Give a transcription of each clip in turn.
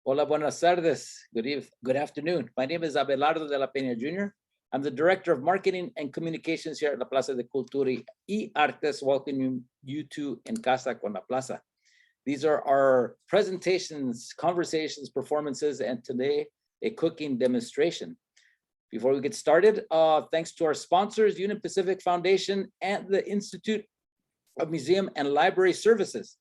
Hola, buenas tardes. Good afternoon. My name is Abelardo de la Peña Jr. I'm the Director of Marketing and Communications here at La Plaza de Cultura y Artes, welcoming you to En Casa con La Plaza. These are our presentations, conversations, performances, and today a cooking demonstration. Before we get started, thanks to our sponsors, Union Pacific Foundation and the Institute of Museum and Library Services.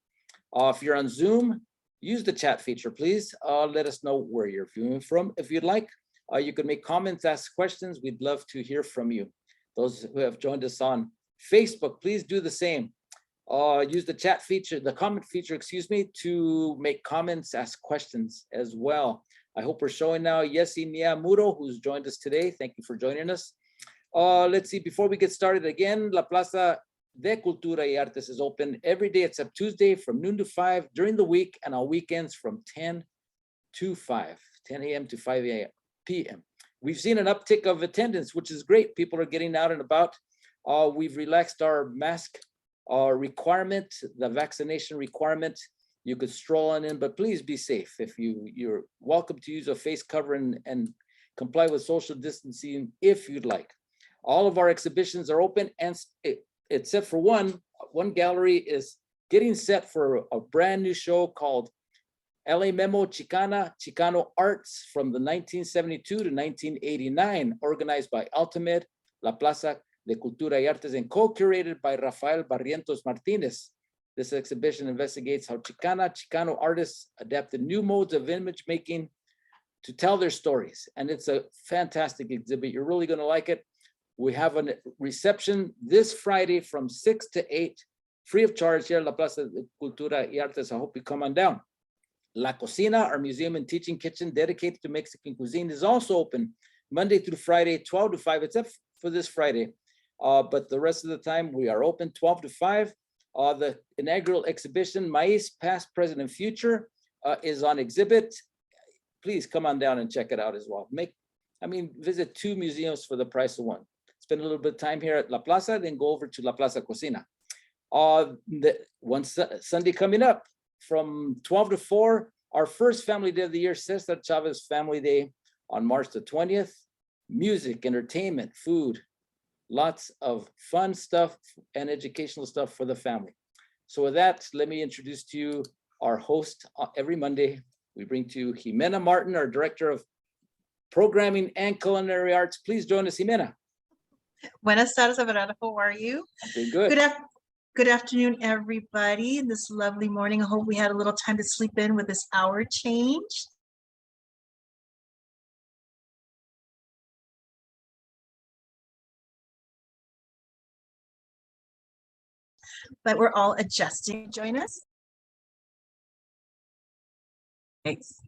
If you're on Zoom, use the chat feature, please. Let us know where you're viewing from. If you'd like, you can make comments, ask questions. We'd love to hear from you. Those who have joined us on Facebook, please do the same. Use the chat feature, the comment feature, excuse me, to make comments, ask questions as well. I hope we're showing now Yesi Miyamuro, who's joined us today. Thank you for joining us. Let's see, before we get started again, La Plaza de Cultura y Artes is open every day except Tuesday from noon to 5 during the week, and on weekends from 10 to 5, 10 a.m. to 5 p.m. We've seen an uptick of attendance, which is great. People are getting out and about. We've relaxed our mask requirement, the vaccination requirement. You could stroll on in, but please be safe. If you're welcome to use a face cover and comply with social distancing if you'd like. All of our exhibitions are open, and except for one gallery is getting set for a brand new show called LA Memo Chicano Arts from the 1972 to 1989, organized by Altamed, La Plaza de Cultura y Artes, and co-curated by Rafael Barrientos Martinez. This exhibition investigates how Chicano artists adapted new modes of image making to tell their stories. And it's a fantastic exhibit. You're really going to like it. We have a reception this Friday from 6 to 8, free of charge here at La Plaza de Cultura y Artes. I hope you come on down. La Cocina, our museum and teaching kitchen dedicated to Mexican cuisine, is also open Monday through Friday, 12 to 5, except for this Friday. But the rest of the time, we are open 12 to 5. The inaugural exhibition, Maiz, Past, Present, and Future, is on exhibit. Please come on down and check it out as well. Visit 2 museums for the price of 1. Spend a little bit of time here at La Plaza, then go over to La Plaza Cocina. One Sunday coming up from 12 to 4, our first family day of the year, Cesar Chavez Family Day on March the 20th. Music, entertainment, food, lots of fun stuff and educational stuff for the family. So with that, let me introduce to you our host. Every Monday, we bring to you Ximena Martin, our Director of Programming and Culinary Arts. Please join us, Ximena. Buenas tardes, Abelardo. How are you? Doing good. Good afternoon, everybody. This lovely morning. I hope we had a little time to sleep in with this hour change. But we're all adjusting. Join us. Thanks.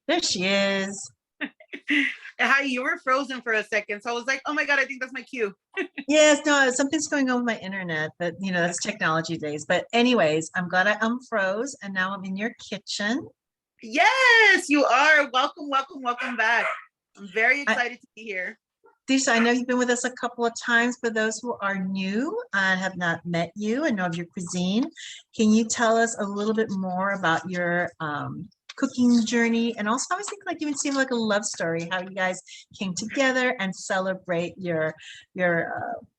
There she is. Hi, you were frozen for a second, so I was like, oh my God, I think that's my cue. Yes, no, something's going on with my internet, but that's technology days. But anyways, I'm glad I unfroze, and now I'm in your kitchen. Yes, you are. Welcome, welcome, welcome back. I'm very excited to be here. Tirsa, I know you've been with us a couple of times. For those who are new and have not met you and know of your cuisine, can you tell us a little bit more about your cooking journey, and also I was thinking like even seem like a love story, how you guys came together and celebrate your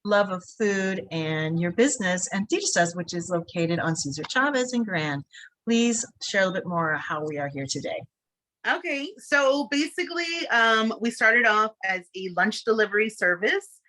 love of food and your business and Tirsa's, which is located on Cesar Chavez in Grand. Please share a little bit more how we are here today. Okay, so basically we started off as a lunch delivery service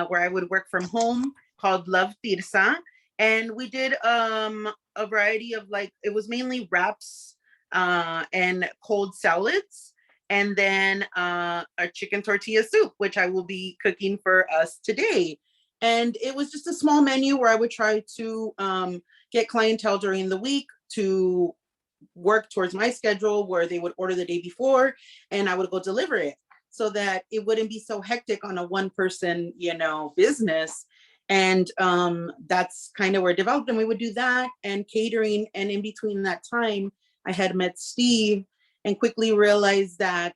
where I would work from home, called Love Tirsa, and we did a variety of, like, it was mainly wraps and cold salads, and then a chicken tortilla soup, which I will be cooking for us today. And it was just a small menu where I would try to get clientele during the week to work towards my schedule, where they would order the day before and I would go deliver it, so that it wouldn't be so hectic on a one-person, business. And that's kind of where it developed, and we would do that and catering. And in between that time, I had met Steve and quickly realized that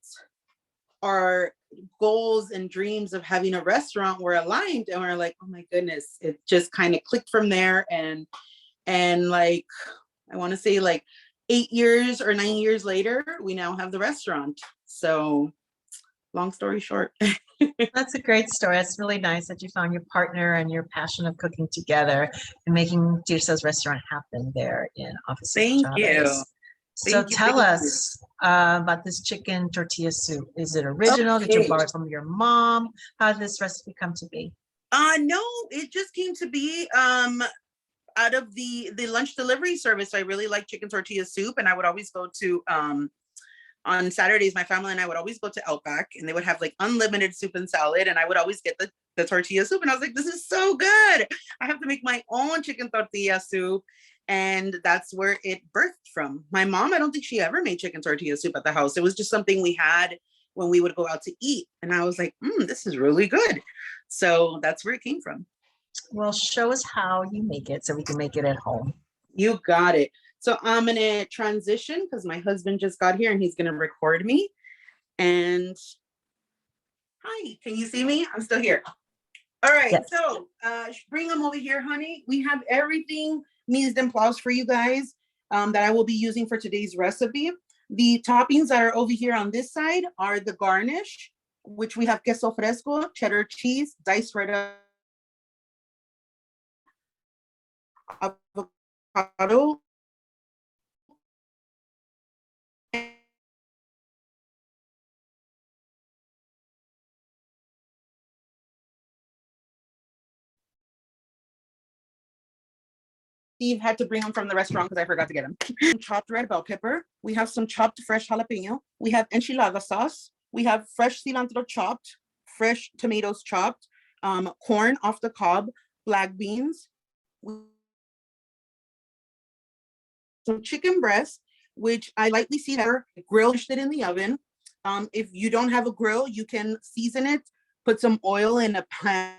our goals and dreams of having a restaurant were aligned, and we're like, oh my goodness, it just kind of clicked from there. And And like, I want to say like 8 years or 9 years later, we now have the restaurant. So long story short. That's a great story. It's really nice that you found your partner and your passion of cooking together and making Tirsa's restaurant happen there in Office of Thank you. Chavez. So Thank you, tell thank you. us about this chicken tortilla soup. Is it original? Did you Okay. borrow it from your mom? How did this recipe come to be? No, it just came to be out of the lunch delivery service. I really like chicken tortilla soup, and I would always go to on Saturdays, my family and I would always go to Outback, and they would have like unlimited soup and salad, and I would always get the tortilla soup, and I was like, this is so good. I have to make my own chicken tortilla soup. And that's where it birthed from. My mom, I don't think she ever made chicken tortilla soup at the house. It was just something we had when we would go out to eat. And I was like, this is really good. So that's where it came from. Well, show us how you make it so we can make it at home. You got it. So I'm going to transition because my husband just got here and he's going to record me. And hi, can you see me? I'm still here. All right. Yes. So bring them over here, honey. We have everything mise en place for you guys that I will be using for today's recipe. The toppings that are over here on this side are the garnish, which we have queso fresco, cheddar cheese, diced red avocado, Steve had to bring them from the restaurant because I forgot to get them. Chopped red bell pepper. We have some chopped fresh jalapeno. We have enchilada sauce. We have fresh cilantro chopped, fresh tomatoes chopped, corn off the cob, black beans, some chicken breast, which I lightly seasoned, grilled it in the oven. If you don't have a grill, you can season it, put some oil in a pan,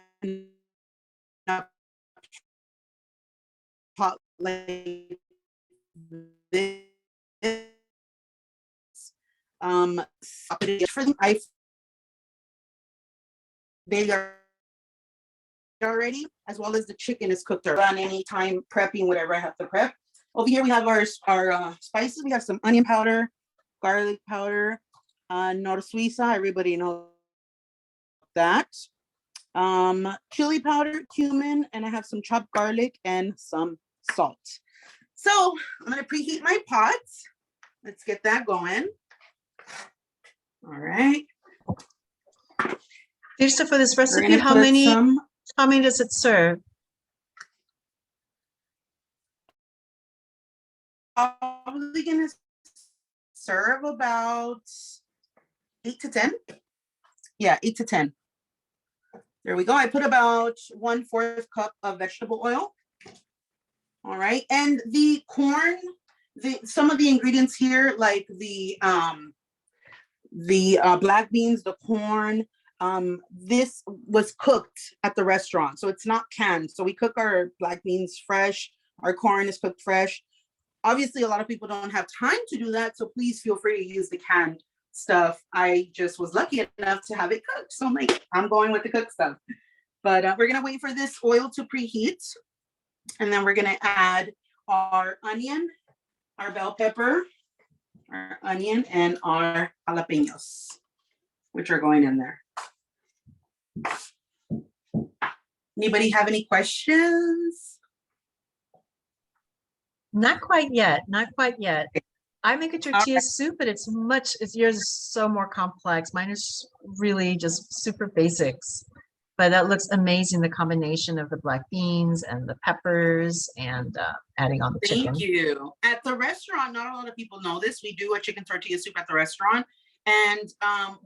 pot like this. For the ice, they are already, as well as the chicken is cooked on any time prepping whatever I have to prep. Over here we have our spices. We have some onion powder, garlic powder, nor suiza, everybody knows that. Chili powder, cumin, and I have some chopped garlic and some salt. So I'm gonna preheat my pot. Let's get that going. All right. Tirsa, for this recipe, how many does it serve? Probably gonna serve about 8 to 10. Yeah, 8 to 10. There we go. I put about 1/4 cup of vegetable oil. All right, and the corn, some of the ingredients here, like the black beans, the corn, this was cooked at the restaurant, so it's not canned. So we cook our black beans fresh, our corn is cooked fresh. Obviously, a lot of people don't have time to do that, so please feel free to use the canned stuff. I just was lucky enough to have it cooked, so I'm going with the cooked stuff. But we're gonna wait for this oil to preheat, and then we're gonna add our onion, our bell pepper, our onion, and our jalapenos, which are going in there. Anybody have any questions? Not quite yet. Not quite yet. I make a tortilla soup, but yours is so more complex. Mine is really just super basics. But that looks amazing, the combination of the black beans and the peppers and adding on the chicken. Thank you. At the restaurant, not a lot of people know this. We do a chicken tortilla soup at the restaurant, and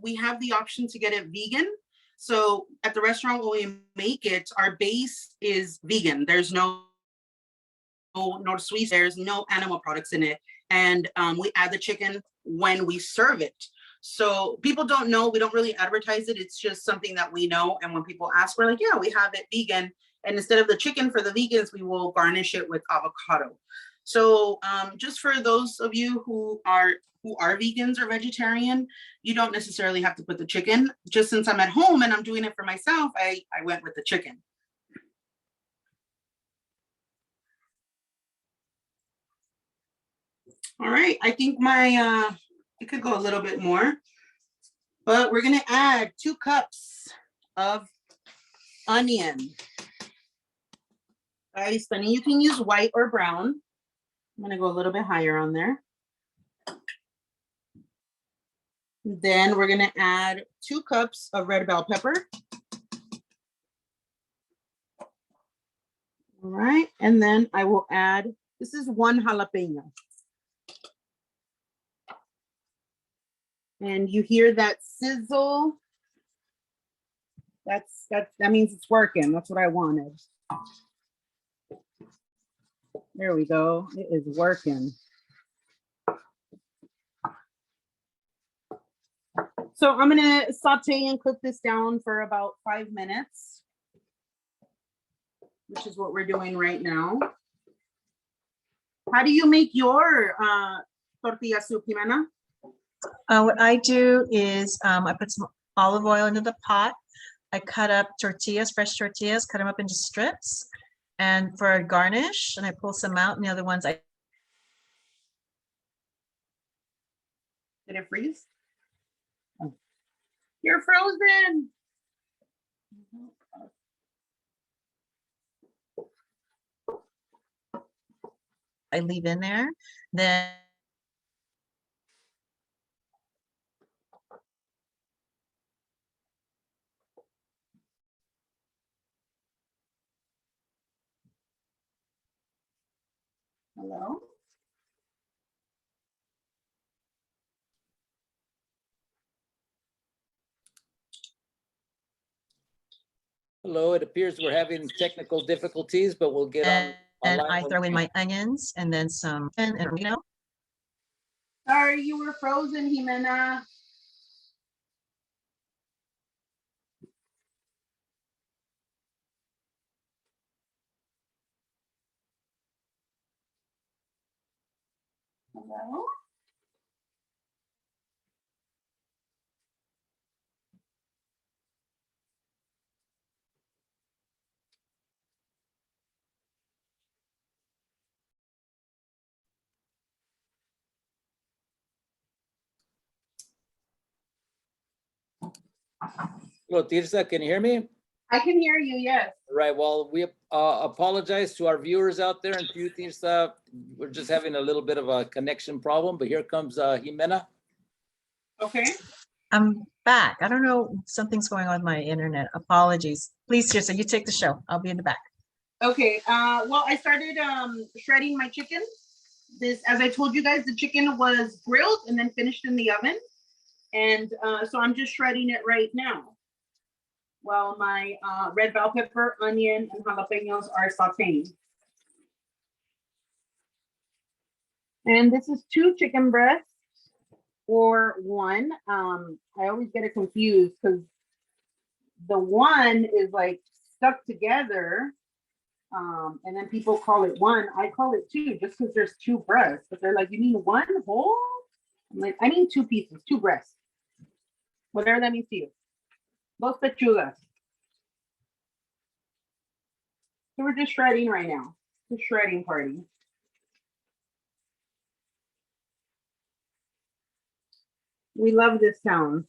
we have the option to get it vegan. So at the restaurant, when we make it, our base is vegan. There's no sweet, there's no animal products in it. And we add the chicken when we serve it. So people don't know, we don't really advertise it. It's just something that we know. And when people ask, we're like, yeah, we have it vegan. And instead of the chicken for the vegans, we will garnish it with avocado. So just for those of you who are vegans or vegetarian, you don't necessarily have to put the chicken. Just since I'm at home and I'm doing it for myself, I went with the chicken. All right, I think my, it could go a little bit more, but we're gonna add 2 cups of onion. Guys, honey, you can use white or brown. I'm gonna go a little bit higher on there. Then we're gonna add 2 cups of red bell pepper. All right, and then I will add, this is 1 jalapeno. And you hear that sizzle? That means it's working. That's what I wanted. There we go. It is working. So I'm gonna saute and cook this down for about 5 minutes, which is what we're doing right now. How do you make your tortilla soup, Ximena? What I do is I put some olive oil into the pot. I cut up tortillas, fresh tortillas, cut them up into strips. And for a garnish, and I pull some out, and the other ones I Did it freeze? Oh. You're frozen. leave in there. Then Hello? Hello, it appears we're having technical difficulties, but we'll get on. and online I when throw in we- my onions and then some and oregano. Sorry, you were frozen, Ximena. Hello? Hello, Tirsa, can you hear me? I can hear you, yes. Right, well, we apologize to our viewers out there and to you, Tirsa. We're just having a little bit of a connection problem, but here comes Ximena. Okay. I'm back. I don't know, something's going on with my internet. Apologies. Please, Tirsa, you take the show. I'll be in the back. Okay, well, I started shredding my chicken. This, as I told you guys, the chicken was grilled and then finished in the oven. And so I'm just shredding it right now while my red bell pepper, onion, and jalapenos are sauteing. And this is 2 chicken breasts or 1. I always get it confused because the 1 is like stuck together. And then people call it 1. I call it 2 just because there's 2 breasts. But they're like, you mean 1 whole? I'm like, I mean 2 pieces, 2 breasts. Whatever that means to you. Dos pechugas. So we're just shredding right now. The shredding party. We love this sound.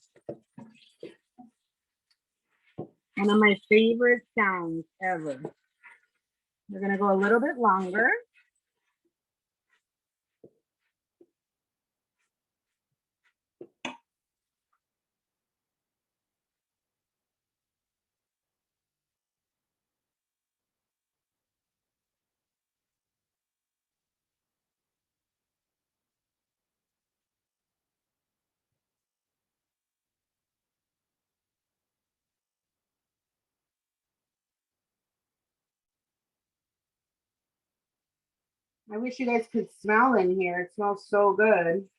One of my favorite sounds ever. We're gonna go a little bit longer. I wish you guys could smell in here. It smells so good.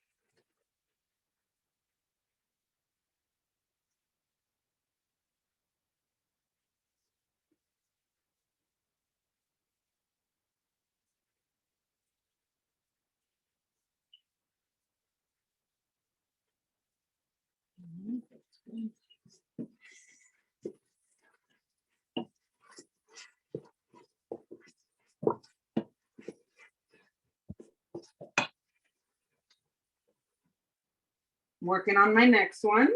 working on my next one.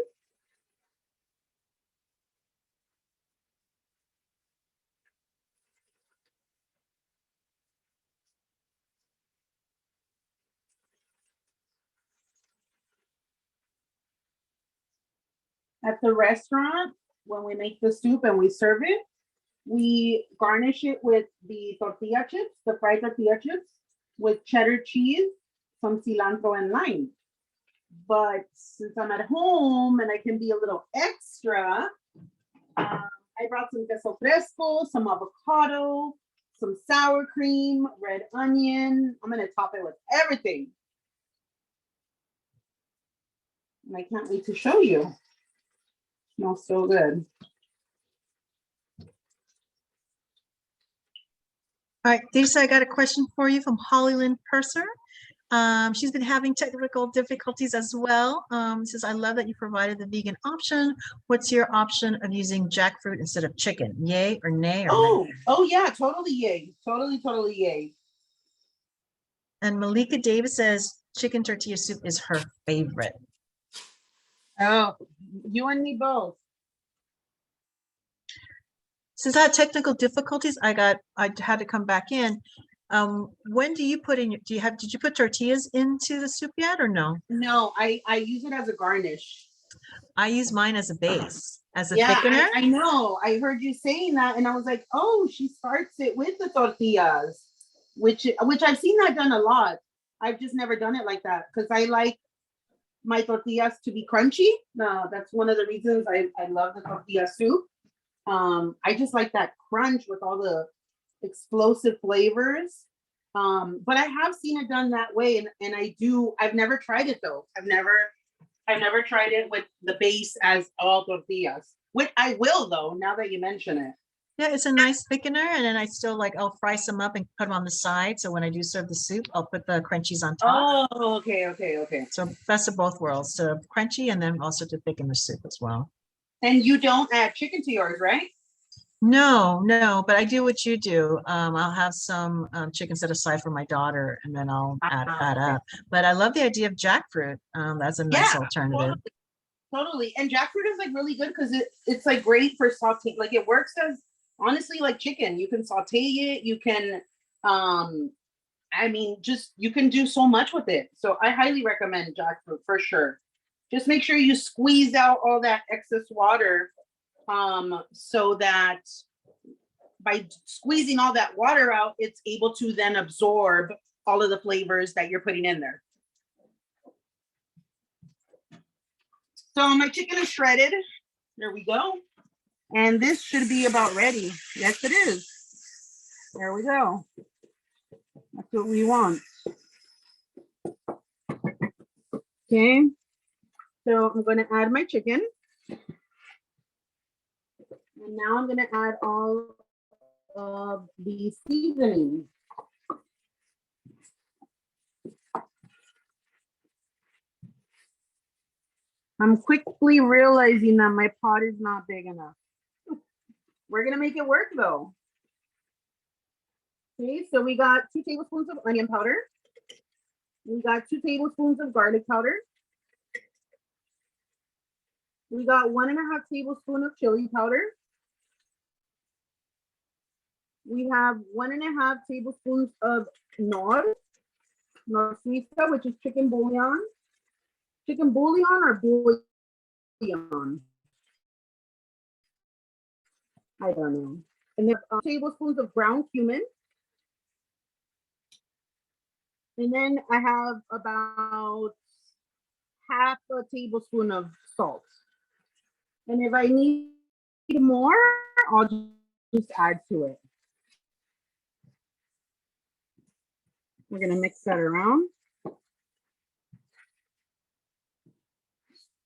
At the restaurant, when we make the soup and we serve it, we garnish it with the tortilla chips, the fried tortilla chips, with cheddar cheese, some cilantro and lime. But since I'm at home and I can be a little extra, I brought some queso fresco, some avocado, some sour cream, red onion. I'm gonna top it with everything. And I can't wait to show you. Smells so good. All right, Lisa, I got a question for you from Holly Lynn Purser. She's been having technical difficulties as well. Says, I love that you provided the vegan option. What's your option of using jackfruit instead of chicken? Yay or nay? Or oh yeah, totally yay. Totally yay. And Malika Davis says chicken tortilla soup is her favorite. Oh, you and me both. Since I had technical difficulties, I had to come back in. When do you put in did you put tortillas into the soup yet or no? No, I use it as a garnish. I use mine as a base, as a thickener. I know. I heard you saying that and I was like, oh, she starts it with the tortillas, which I've seen that done a lot. I've just never done it like that because I like my tortillas to be crunchy. That's one of the reasons I love the tortilla soup. I just like that crunch with all the explosive flavors. But I have seen it done that way, and I've never tried it though. I've never tried it with the base as all tortillas, which I will though, now that you mention it. Yeah, it's a nice thickener, and then I'll fry some up and put them on the side. So when I do serve the soup, I'll put the crunchies on top. Oh, okay. So best of both worlds, so crunchy and then also to thicken the soup as well. And you don't add chicken to yours, right? No, but I do what you do. I'll have some chicken set aside for my daughter, and then I'll add that up. But I love the idea of jackfruit. That's a nice alternative. Totally. And jackfruit is like really good because it's like great for saute. Like it works as honestly like chicken. You can saute it. You can, you can do so much with it. So I highly recommend jackfruit for sure. Just make sure you squeeze out all that excess water, so that by squeezing all that water out, it's able to then absorb all of the flavors that you're putting in there. So my chicken is shredded. There we go. And this should be about ready. Yes, it is. There we go. That's what we want. Okay. So I'm going to add my chicken. And now I'm going to add all of the seasonings. I'm quickly realizing that my pot is not big enough. We're going to make it work though. Okay, so we got 2 tablespoons of onion powder. We got 2 tablespoons of garlic powder. We got 1.5 tablespoons of chili powder. We have 1.5 tablespoons of nor suiza, which is chicken bouillon. Chicken bouillon or bouillon? I don't know. And then tablespoons of ground cumin. And then I have about 1/2 tablespoon of salt. And if I need more, I'll just add to it. We're going to mix that around.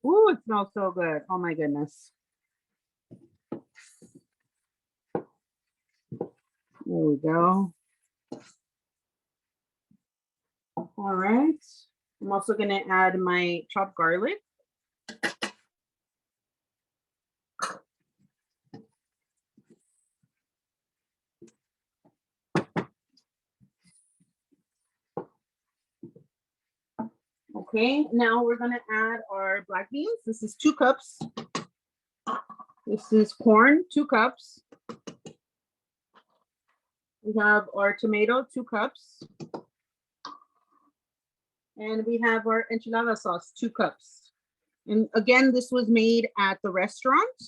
Ooh, it smells so good. Oh my goodness. There we go. All right. I'm also going to add my chopped garlic. Okay, now we're gonna add our black beans. This is 2 cups. This is corn, 2 cups. We have our tomato, 2 cups. And we have our enchilada sauce, 2 cups. And again, this was made at the restaurant.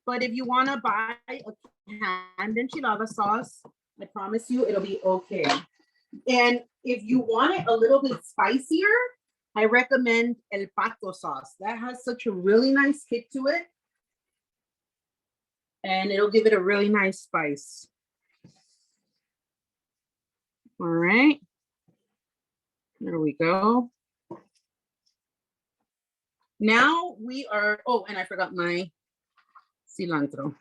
But if you want to buy a canned enchilada sauce, I promise you it'll be okay. And if you want it a little bit spicier, I recommend el pato sauce. That has such a really nice kick to it. And it'll give it a really nice spice. All right. There we go. Now we are, oh, and I forgot my cilantro.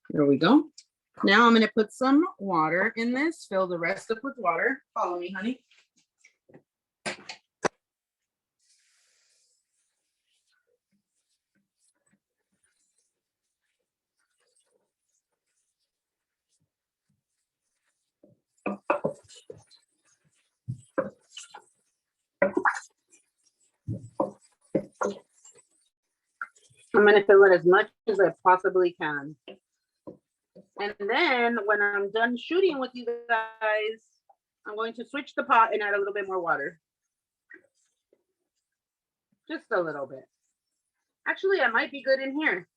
There we go. Now I'm gonna put some water in this, fill the rest up with water. Follow me, honey. I'm gonna fill it as much as I possibly can. And then when I'm done shooting with you guys, I'm going to switch the pot and add a little bit more water. Just a little bit. Actually, I might be good in here.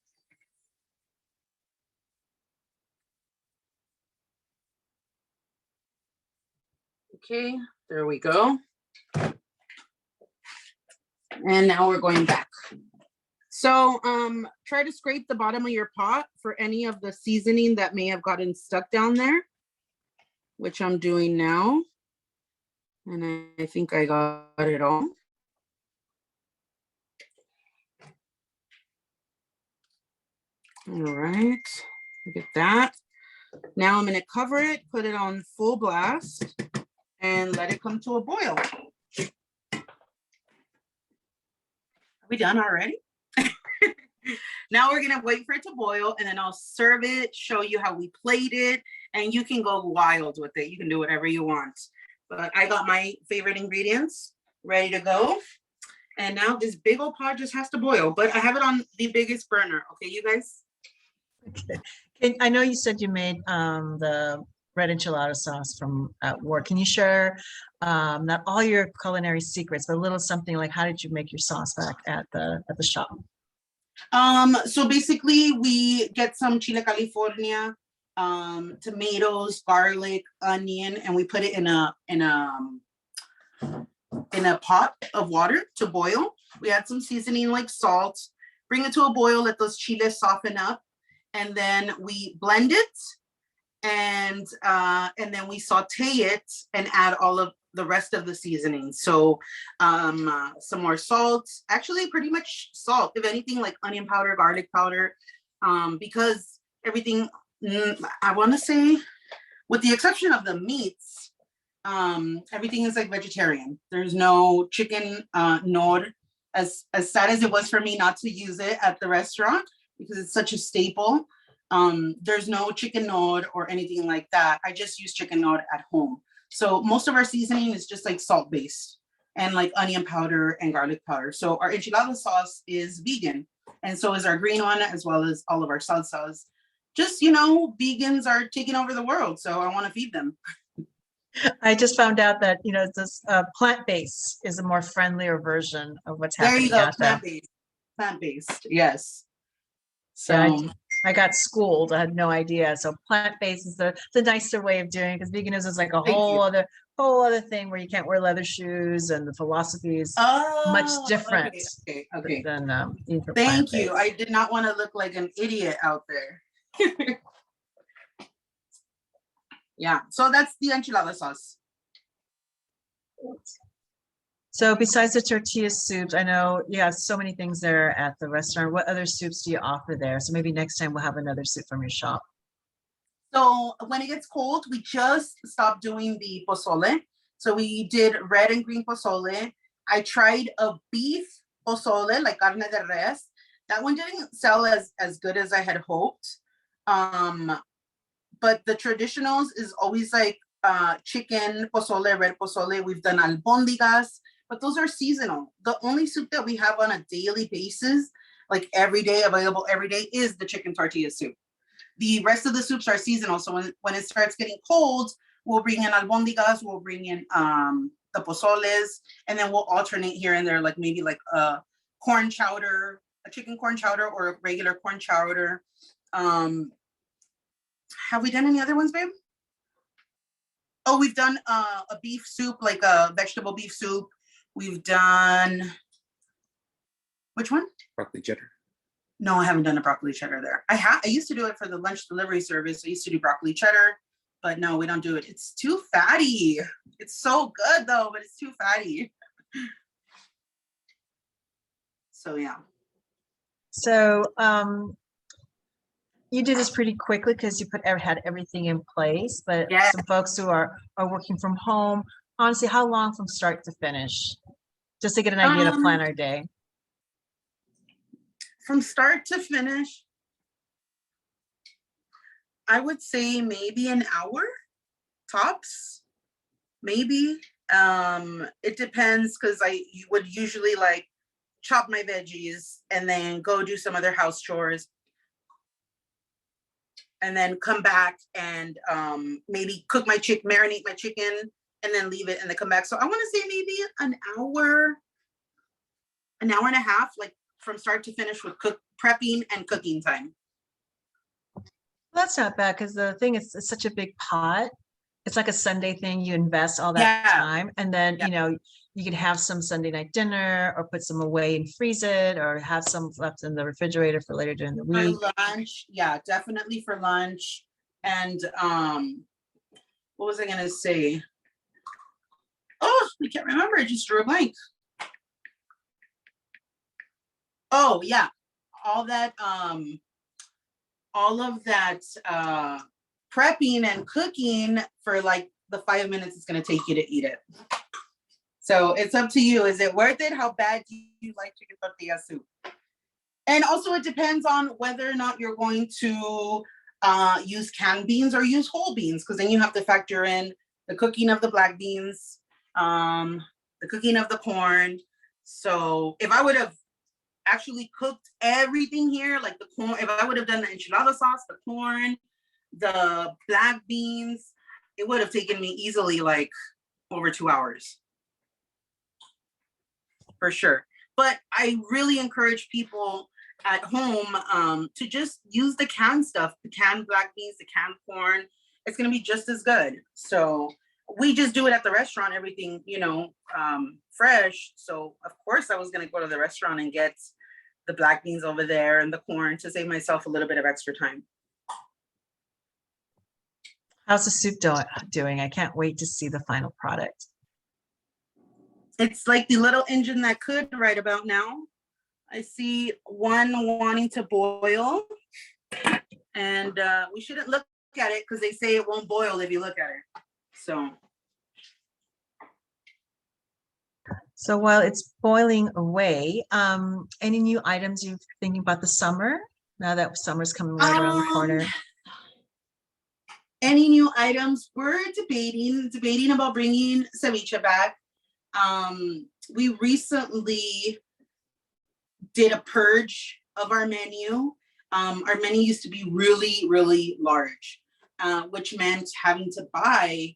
Okay, there we go. And now we're going back. So try to scrape the bottom of your pot for any of the seasoning that may have gotten stuck down there, which I'm doing now. And I think I got it all. All right, look at that. Now I'm gonna cover it, put it on full blast, and let it come to a boil. Are we done already? Now we're gonna wait for it to boil, and then I'll serve it, show you how we plate it, and you can go wild with it. You can do whatever you want. But I got my favorite ingredients ready to go. And now this big old pot just has to boil, but I have it on the biggest burner. Okay, you guys? Okay. I know you said you made the red enchilada sauce from at work. Can you share not all your culinary secrets, but a little something like how did you make your sauce back at the shop? So basically we get some chile California, tomatoes, garlic, onion, and we put it in a pot of water to boil. We add some seasoning like salt, bring it to a boil, let those chiles soften up, and then we blend it, and then we saute it and add all of the rest of the seasoning. So some more salt, actually pretty much salt, if anything, like onion powder, garlic powder, because everything, I want to say, with the exception of the meats, everything is like vegetarian. There's no chicken nor, as sad as it was for me not to use it at the restaurant because it's such a staple. There's no chicken nor or anything like that. I just use chicken nor at home. So most of our seasoning is just like salt based and like onion powder and garlic powder. So our enchilada sauce is vegan, and so is our green one, as well as all of our salsas. Just, you know, vegans are taking over the world, so I want to feed them. I just found out that, you know, this plant-based is a more friendlier version of what's happening. There you go, plant-based. Plant-based, yes. So yeah, I got schooled. I had no idea. So plant-based is the nicer way of doing it, because veganism is like a whole other thing where you can't wear leather shoes, and the philosophy is much different. Okay. Than Thank you. I did not want to look like an idiot out there. Yeah, so that's the enchilada sauce. So besides the tortilla soups, I know you have so many things there at the restaurant. What other soups do you offer there? So maybe next time we'll have another soup from your shop. So when it gets cold, we just stopped doing the pozole. So we did red and green pozole. I tried a beef pozole, like carne de res. That one didn't sell as good as I had hoped. But the traditionals is always like chicken pozole, red pozole. We've done albondigas, but those are seasonal. The only soup that we have on a daily basis, like every day, available every day, is the chicken tortilla soup. The rest of the soups are seasonal. So when it starts getting cold, we'll bring in albondigas, we'll bring in the pozoles, and then we'll alternate here and there, like maybe like a corn chowder, a chicken corn chowder, or a regular corn chowder. Have we done any other ones, babe? Oh, we've done a beef soup, like a vegetable beef soup. We've done, which one? Broccoli cheddar. No, I haven't done a broccoli cheddar there. I used to do it for the lunch delivery service. I used to do broccoli cheddar, but no, we don't do it. It's too fatty. It's so good though, but it's too fatty. So yeah. So you did this pretty quickly because you had everything in place, but Yeah. some folks who are working from home, honestly, how long from start to finish? Just to get an idea to plan our day. From start to finish, I would say maybe an hour tops, maybe. It depends, because you would usually like chop my veggies and then go do some other house chores and then come back and maybe cook my marinate my chicken and then leave it and then come back. So I want to say maybe an hour and a half, like from start to finish with prepping and cooking time. That's not bad, because the thing is, it's such a big pot. It's like a Sunday thing. You invest all that Yeah. time, and then Yeah. you know, you could have some Sunday night dinner, or put some away and freeze it, or have some left in the refrigerator for later during the For week. lunch, yeah, definitely for lunch. And what was I gonna say? Oh, I can't remember. I just drew a blank. Oh yeah, all of that prepping and cooking for like the 5 minutes it's gonna take you to eat it. So it's up to you. Is it worth it? How bad do you like chicken tortilla soup? And also it depends on whether or not you're going to use canned beans or use whole beans, because then you have to factor in the cooking of the black beans, the cooking of the corn. So if I would have actually cooked everything here, like the corn, if I would have done the enchilada sauce, the corn, the black beans, it would have taken me easily like over 2 hours. For sure. But I really encourage people at home to just use the canned stuff, the canned black beans, the canned corn. It's going to be just as good. So we just do it at the restaurant, everything, you know, fresh. So of course I was going to go to the restaurant and get the black beans over there and the corn to save myself a little bit of extra time. How's the soup doing? I can't wait to see the final product. It's like the little engine that could right about now. I see one wanting to boil, and we shouldn't look at it because they say it won't boil if you look at it. So while it's boiling away, any new items you're thinking about the summer, now that summer's coming right around the corner? Any new items? We're debating about bringing ceviche back. We recently did a purge of our menu. Our menu used to be really, really large, which meant having to buy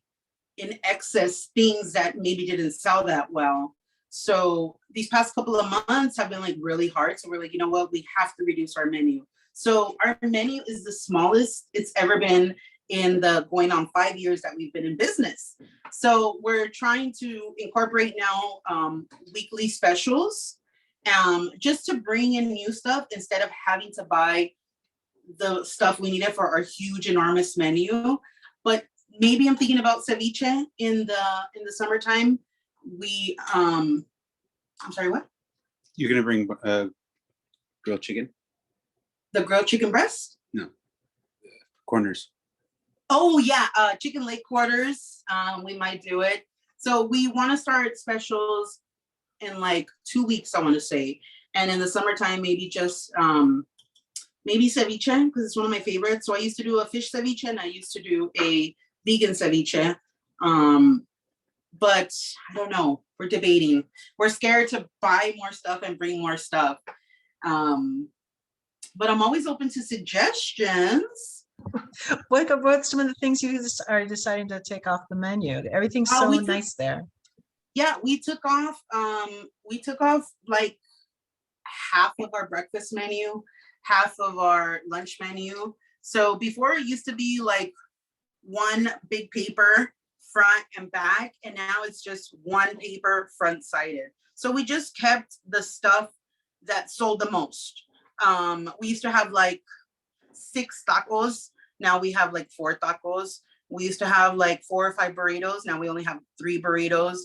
in excess things that maybe didn't sell that well. So these past couple of months have been like really hard. So we're like, you know what, we have to reduce our menu. So our menu is the smallest it's ever been in the going on 5 years that we've been in business. So we're trying to incorporate now weekly specials, just to bring in new stuff instead of having to buy the stuff we needed for our huge, enormous menu. But maybe I'm thinking about ceviche in the summertime. We I'm sorry, what? You're gonna bring grilled chicken? The grilled chicken breast? No, corners. Oh yeah, chicken leg quarters. We might do it. So we want to start specials in like 2 weeks, I want to say. And in the summertime, maybe just maybe ceviche, because it's one of my favorites. So I used to do a fish ceviche and I used to do a vegan ceviche. But I don't know. we're debating. We're scared to buy more stuff and bring more stuff. But I'm always open to suggestions. What's some of the things you are deciding to take off the menu? Everything's so nice there. Yeah, we took off like half of our breakfast menu, half of our lunch menu. So before it used to be like one big paper front and back, and now it's just one paper front sided. So we just kept the stuff that sold the most. We used to have like 6 tacos. Now we have like 4 tacos. We used to have like 4 or 5 burritos. Now we only have 3 burritos.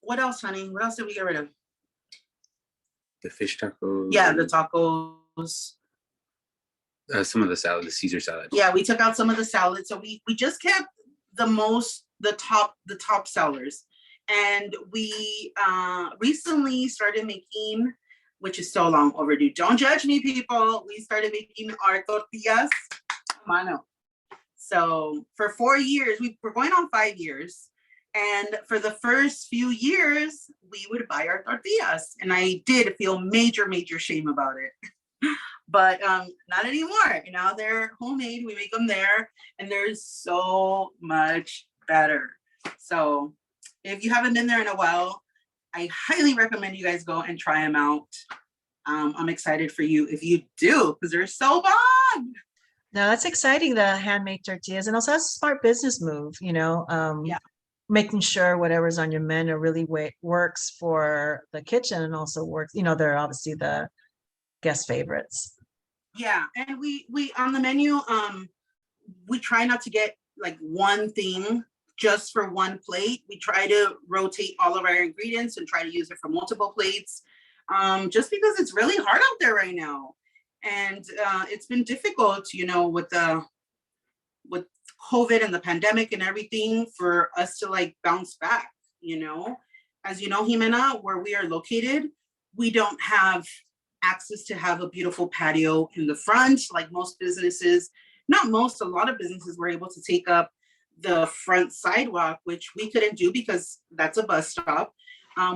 What else, honey? What else did we get rid of? The fish tacos. Yeah, the tacos. Some of the salad, the Caesar salad. Yeah, we took out some of the salad. So we just kept the top sellers. And we recently started making, which is so long overdue. Don't judge me, people. We started making our tortillas mano. So for 4 years, we're going on 5 years. And for the first few years, we would buy our tortillas. And I did feel major shame about it. But not anymore. Now they're homemade. We make them there. And they're so much better. So if you haven't been there in a while, I highly recommend you guys go and try them out. I'm excited for you if you do, because they're so bomb. No, that's exciting, the handmade tortillas. And also that's a smart business move, Yeah. Making sure whatever's on your menu really works for the kitchen and also works, they're obviously the guest favorites. Yeah, and we on the menu, we try not to get like one thing just for one plate. We try to rotate all of our ingredients and try to use it for multiple plates, just because it's really hard out there right now. And it's been difficult, with COVID and the pandemic and everything, for us to like bounce back, As you know, Ximena, where we are located, we don't have access to have a beautiful patio in the front, like most businesses. Not most, a lot of businesses were able to take up the front sidewalk, which we couldn't do because that's a bus stop.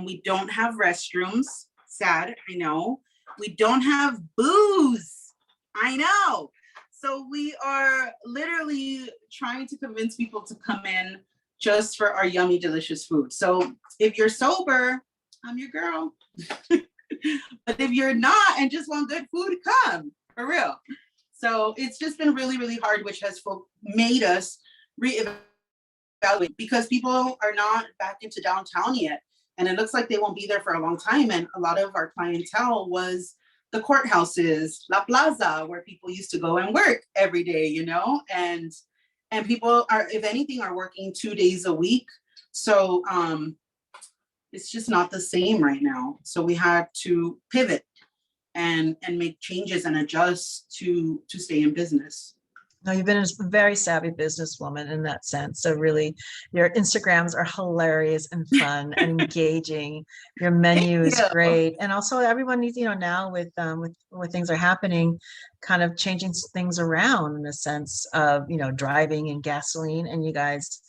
We don't have restrooms. Sad, I know. We don't have booze. I know. So we are literally trying to convince people to come in just for our yummy, delicious food. So if you're sober, I'm your girl. But if you're not and just want good food, come, for real. So it's just been really hard, which has made us reevaluate, because people are not back into downtown yet. And it looks like they won't be there for a long time. And a lot of our clientele was the courthouses, La Plaza, where people used to go and work every day, and people are, if anything, are working 2 days a week. So it's just not the same right now. So we had to pivot and make changes and adjust to stay in business. No, you've been a very savvy businesswoman in that sense. So really, your Instagrams are hilarious and fun and engaging. Your menu is great, and also everyone needs, now with where things are happening, kind of changing things around in the sense of driving and gasoline, and you guys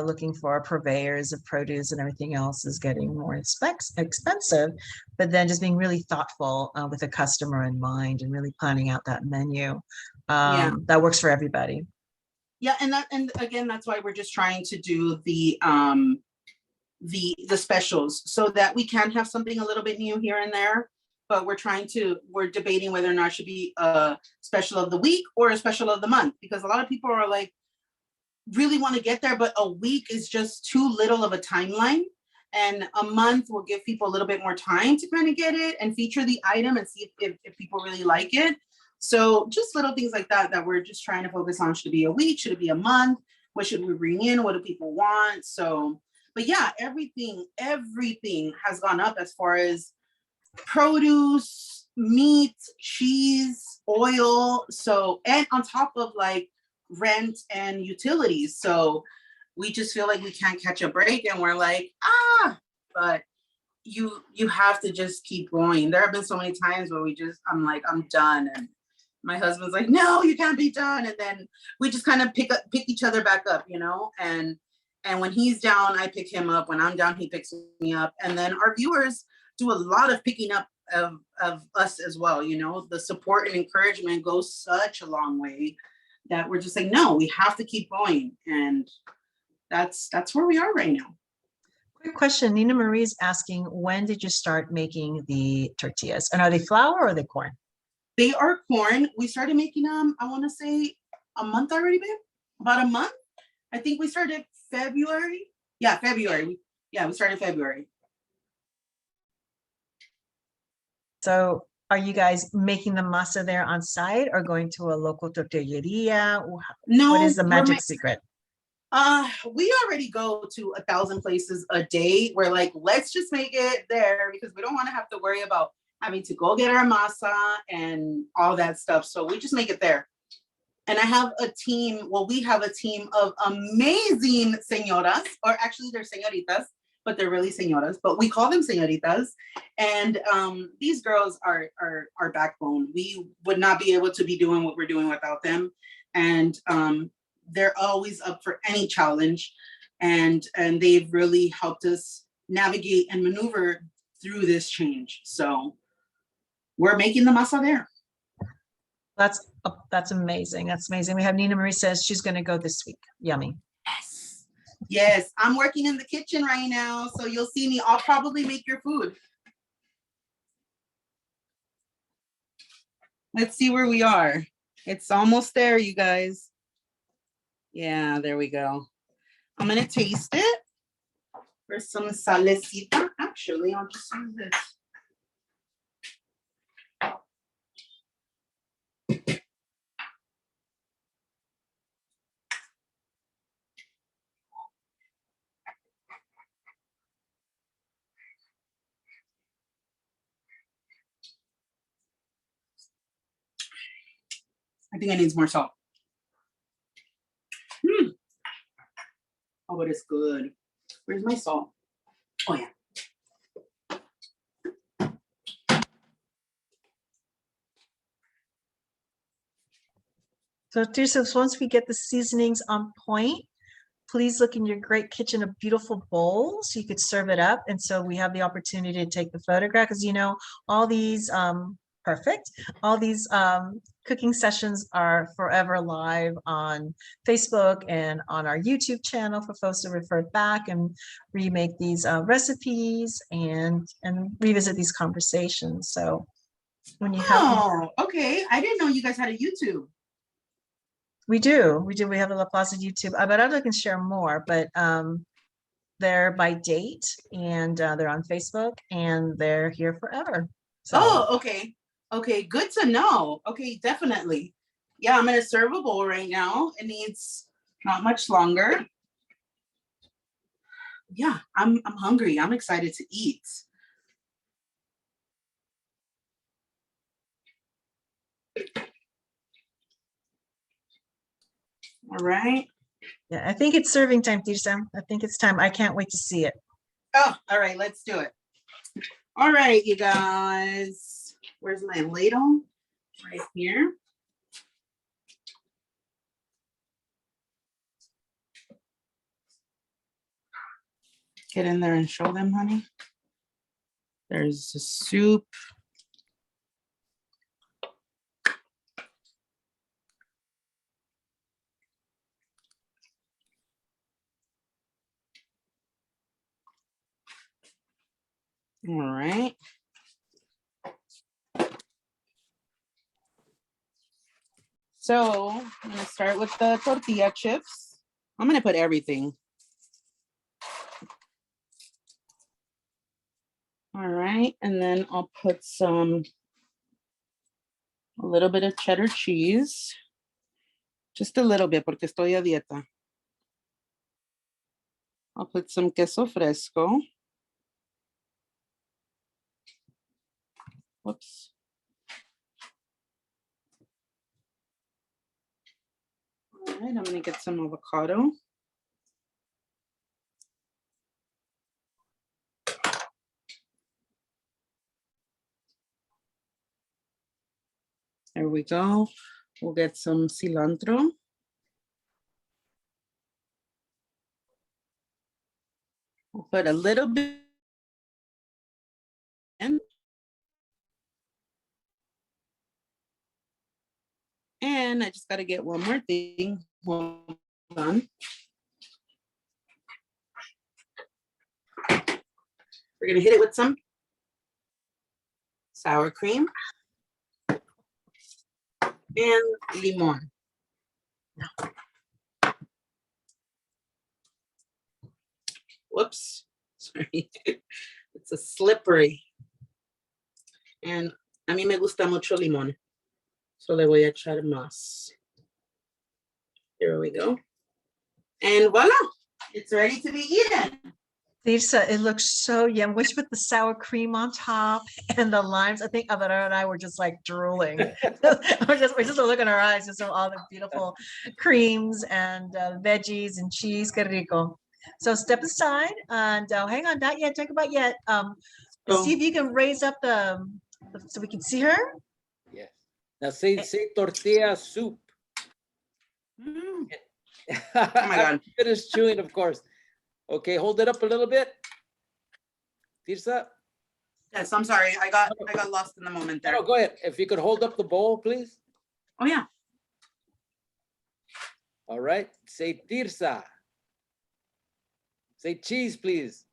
looking for purveyors of produce and everything else is getting more expensive. But then just being really thoughtful with the customer in mind and really planning out that menu. That works for everybody. Yeah, and again, that's why we're just trying to do the specials, so that we can have something a little bit new here and there. But we're debating whether or not it should be a special of the week or a special of the month, because a lot of people are like, really want to get there, but a week is just too little of a timeline. And a month will give people a little bit more time to kind of get it and feature the item and see if people really like it. So just little things like that we're just trying to focus on. Should it be a week? Should it be a month? What should we bring in? What do people want? So, but yeah, everything has gone up as far as produce, meat, cheese, oil. So, and on top of like rent and utilities. So we just feel like we can't catch a break, and we're like, but you have to just keep going. There have been so many times where I'm like, I'm done. And my husband's like, no, you can't be done. And then we just kind of pick each other back up, and And when he's down, I pick him up. When I'm down, he picks me up. And then our viewers do a lot of picking up of us as well. You know, the support and encouragement goes such a long way that we're just like, no, we have to keep going. And that's where we are right now. Quick question. Nina Marie's asking, when did you start making the tortillas? And are they flour or are they corn? They are corn. We started making them, I want to say a month already, babe. About a month. I think we started February. Yeah, February. Yeah, we started February. So are you guys making the masa there on site or going to a local tortilleria? No, What is the magic secret? We already go to 1,000 places a day. We're like, let's just make it there because we don't want to have to worry about having to go get our masa and all that stuff. So we just make it there. And I have a team, well, we have a team of amazing señoras, or actually they're señoritas, but they're really señoras, but we call them señoritas. And these girls are our backbone. We would not be able to be doing what we're doing without them. And they're always up for any challenge. And they've really helped us navigate and maneuver through this change. So we're making the masa there. That's amazing. That's amazing. We have Nina Marie says she's going to go this week. Yummy. Yes. Yes. I'm working in the kitchen right now. So you'll see me. I'll probably make your food. Let's see where we are. It's almost there, you guys. Yeah, there we go. I'm going to taste it. For some salecita. Actually, I'll just use this. I think it needs more salt. Oh, but it's good. Where's my salt? Oh, yeah. So Tirsa, once we get the seasonings on point, please look in your great kitchen, a beautiful bowl so you could serve it up. And so we have the opportunity to take the photograph because, you know, all these, perfect. All these cooking sessions are forever live on Facebook and on our YouTube channel for folks to refer back and remake these recipes and revisit these conversations. So when you have, Oh, okay. I didn't know you guys had a YouTube. we do. We have a La Plaza YouTube. But I can share more, but they're by date and they're on Facebook and they're here forever. So. Oh, okay. Okay, good to know. Okay, definitely. Yeah, I'm gonna serve a bowl right now. It needs not much longer. Yeah, I'm hungry. I'm excited to eat. All right. Yeah, I think it's serving time, Tirsa. I think it's time. I can't wait to see it. Oh, all right, let's do it. All right, you guys. Where's my ladle? Right here. Get in there and show them, honey. There's the soup. All right. So I'm gonna start with the tortilla chips. I'm gonna put everything. All right, and then I'll put a little bit of cheddar cheese. Just a little bit, porque estoy a dieta. I'll put some queso fresco. Whoops. All right, I'm gonna get some avocado. There we go. We'll get some cilantro. put a little bit in. And I just got to get one more thing. Hold on. We're going to hit it with some sour cream and limon. Whoops, sorry. It's a slippery. And a mí me gusta mucho limón. So le voy a echar más. Here we go. And voila, it's ready to be eaten. Lisa, it looks so yum, which with the sour cream on top and the limes. I think Abelardo and I were just like drooling. we're just looking in our eyes, just all the beautiful creams and veggies and cheese. Que rico. So step aside and hang on, not yet, talk about yet. See if you can raise up so we can see her. Yes. Now say tortilla soup. Mm. Oh my God. Finish chewing, of course. Okay, hold it up a little bit. Tirsa? Yes, I'm sorry. I got lost in the moment there. No, go ahead. If you could hold up the bowl, please. Oh yeah. All right. Say Tirsa. Say cheese, please.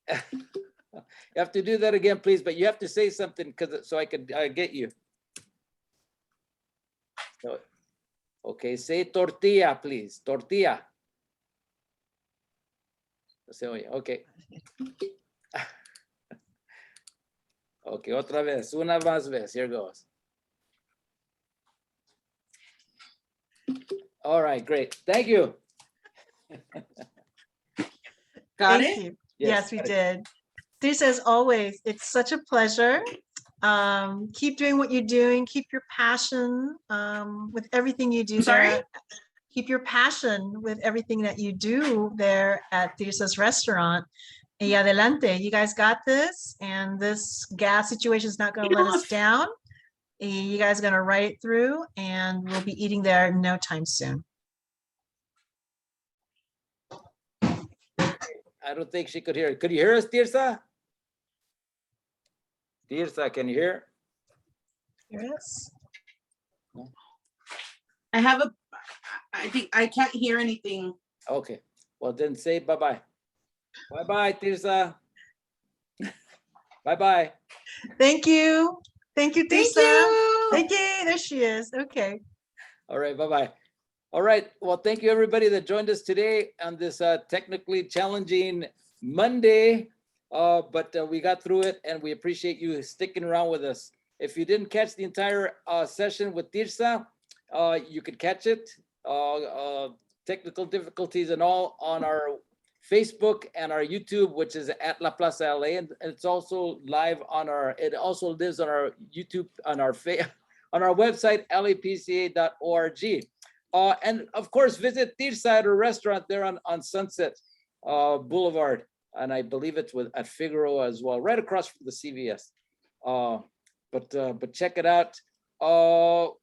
You have to do that again, please, but you have to say something so I could get you. So, okay, say tortilla, please. Tortilla. Okay. Okay, otra vez. Una más vez. Here goes. All right, great. Thank you. Got Thank it? you. Yes, we got it. did. This, as always, it's such a pleasure. Keep doing what you're doing. Keep your passion with everything you do. I'm sorry? there. Keep your passion with everything that you do there at Tirsa's restaurant. Y adelante, you guys got this, and this gas situation is not going to let us down. You guys are going to ride it through, and we'll be eating there no time soon. I don't think she could hear it. Could you hear us, Tirsa? Tirsa, can you hear? Yes. I think I can't hear anything. Okay. Well, then say bye-bye. Bye-bye, Tirsa. Bye-bye. Thank you. Thank you, Thank Tirsa. you. Thank you. There she is. Okay. All right, bye-bye. All right, well, thank you everybody that joined us today on this technically challenging Monday, but we got through it and we appreciate you sticking around with us. If you didn't catch the entire session with Tirsa, you could catch it, technical difficulties and all, on our Facebook and our YouTube, which is at La Plaza LA, and it's also live on it also lives on our YouTube, on our website, lapca.org. And of course, visit Tirsa at her restaurant there on Sunset Boulevard. And I believe it's at Figueroa as well, right across from the CVS. But check it out. All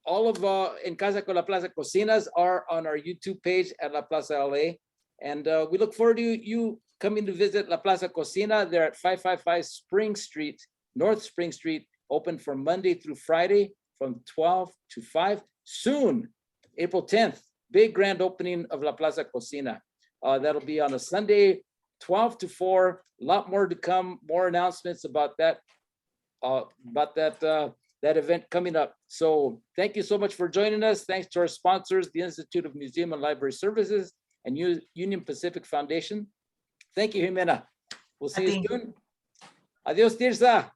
of En Casa con La Plaza Cocinas are on our YouTube page at La Plaza LA. And we look forward to you coming to visit La Plaza Cocina. They're at 555 Spring Street, North Spring Street, open from Monday through Friday from 12 to 5. Soon, April 10th, big grand opening of La Plaza Cocina. That'll be on a Sunday, 12 to 4. A lot more to come, more announcements about that event coming up. So thank you so much for joining us. Thanks to our sponsors, the Institute of Museum and Library Services and Union Pacific Foundation. Thank you, Ximena. We'll see you soon. Adios, Tirsa.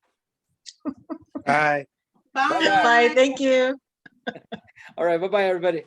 Bye. Bye. Bye. Thank you. All right, bye-bye, everybody.